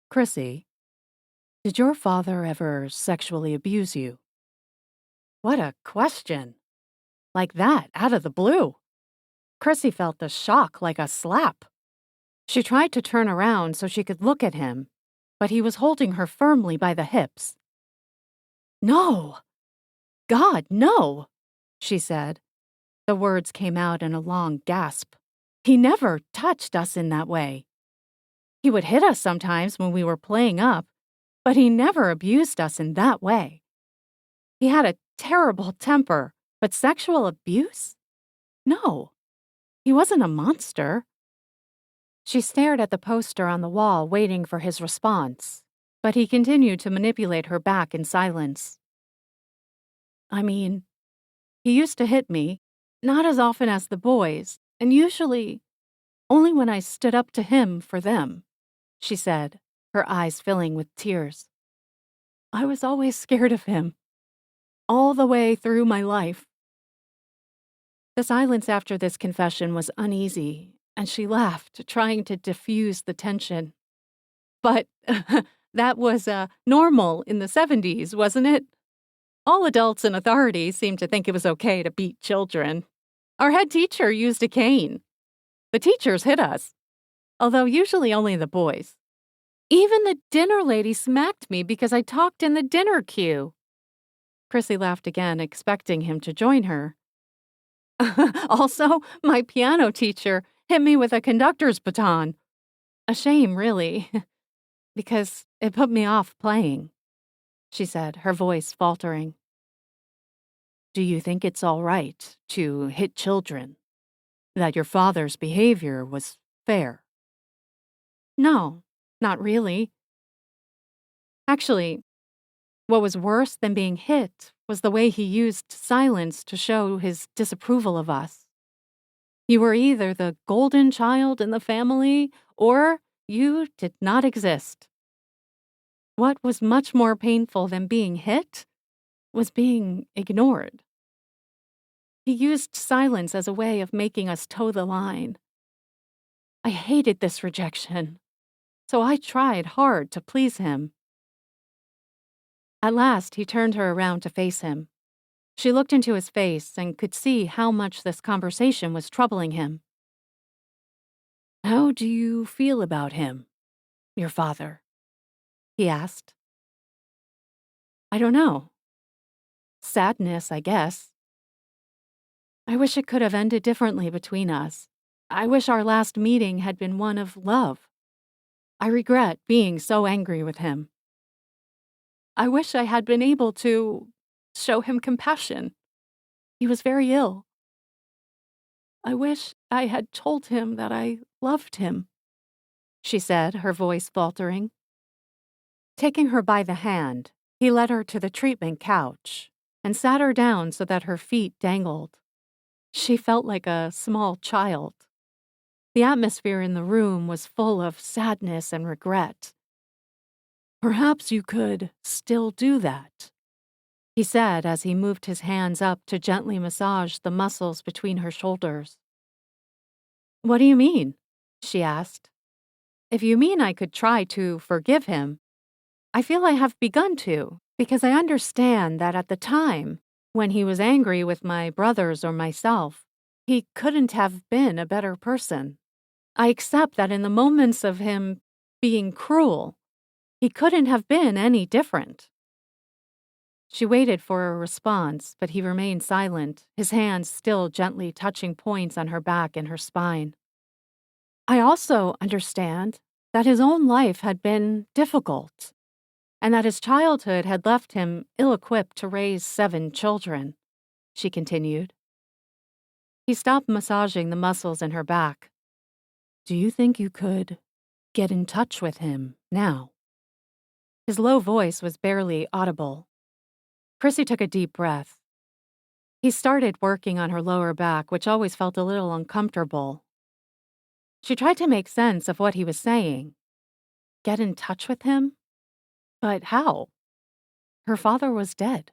Chrissie, did your father ever sexually abuse you? What a question! Like that, out of the blue. Chrissie felt the shock like a slap. She tried to turn around so she could look at him, but he was holding her firmly by the hips. No! God, no! She said. The words came out in a long gasp. He never touched us in that way. He would hit us sometimes when we were playing up, but he never abused us in that way. He had a terrible temper, but sexual abuse? No. He wasn't a monster. She stared at the poster on the wall, waiting for his response, but he continued to manipulate her back in silence. I mean, he used to hit me, not as often as the boys, and usually only when I stood up to him for them, she said, her eyes filling with tears. I was always scared of him, all the way through my life. The silence after this confession was uneasy, and she laughed, trying to diffuse the tension. But that was normal in the 70s, wasn't it? All adults in authority seemed to think it was okay to beat children. Our head teacher used a cane. The teachers hit us, although usually only the boys. Even the dinner lady smacked me because I talked in the dinner queue. Chrissie laughed again, expecting him to join her. Also, my piano teacher hit me with a conductor's baton. A shame, really, because it put me off playing, she said, her voice faltering. Do you think it's all right to hit children? That your father's behavior was fair? No, not really. Actually, what was worse than being hit was the way he used silence to show his disapproval of us. You were either the golden child in the family, or you did not exist. What was much more painful than being hit was being ignored. He used silence as a way of making us toe the line. I hated this rejection, so I tried hard to please him. At last, he turned her around to face him. She looked into his face and could see how much this conversation was troubling him. How do you feel about him, your father? He asked. I don't know. Sadness, I guess. I wish it could have ended differently between us. I wish our last meeting had been one of love. I regret being so angry with him. I wish I had been able to show him compassion. He was very ill. I wish I had told him that I loved him, she said, her voice faltering. Taking her by the hand, he led her to the treatment couch and sat her down so that her feet dangled. She felt like a small child. The atmosphere in the room was full of sadness and regret. Perhaps you could still do that, he said as he moved his hands up to gently massage the muscles between her shoulders. What do you mean? She asked. If you mean I could try to forgive him, I feel I have begun to, because I understand that at the time, when he was angry with my brothers or myself, he couldn't have been a better person. I accept that in the moments of him being cruel, he couldn't have been any different. She waited for a response, but he remained silent, his hands still gently touching points on her back and her spine. I also understand that his own life had been difficult, and that his childhood had left him ill-equipped to raise 7 children, she continued. He stopped massaging the muscles in her back. Do you think you could get in touch with him now? His low voice was barely audible. Chrissie took a deep breath. He started working on her lower back, which always felt a little uncomfortable. She tried to make sense of what he was saying. Get in touch with him? But how? Her father was dead.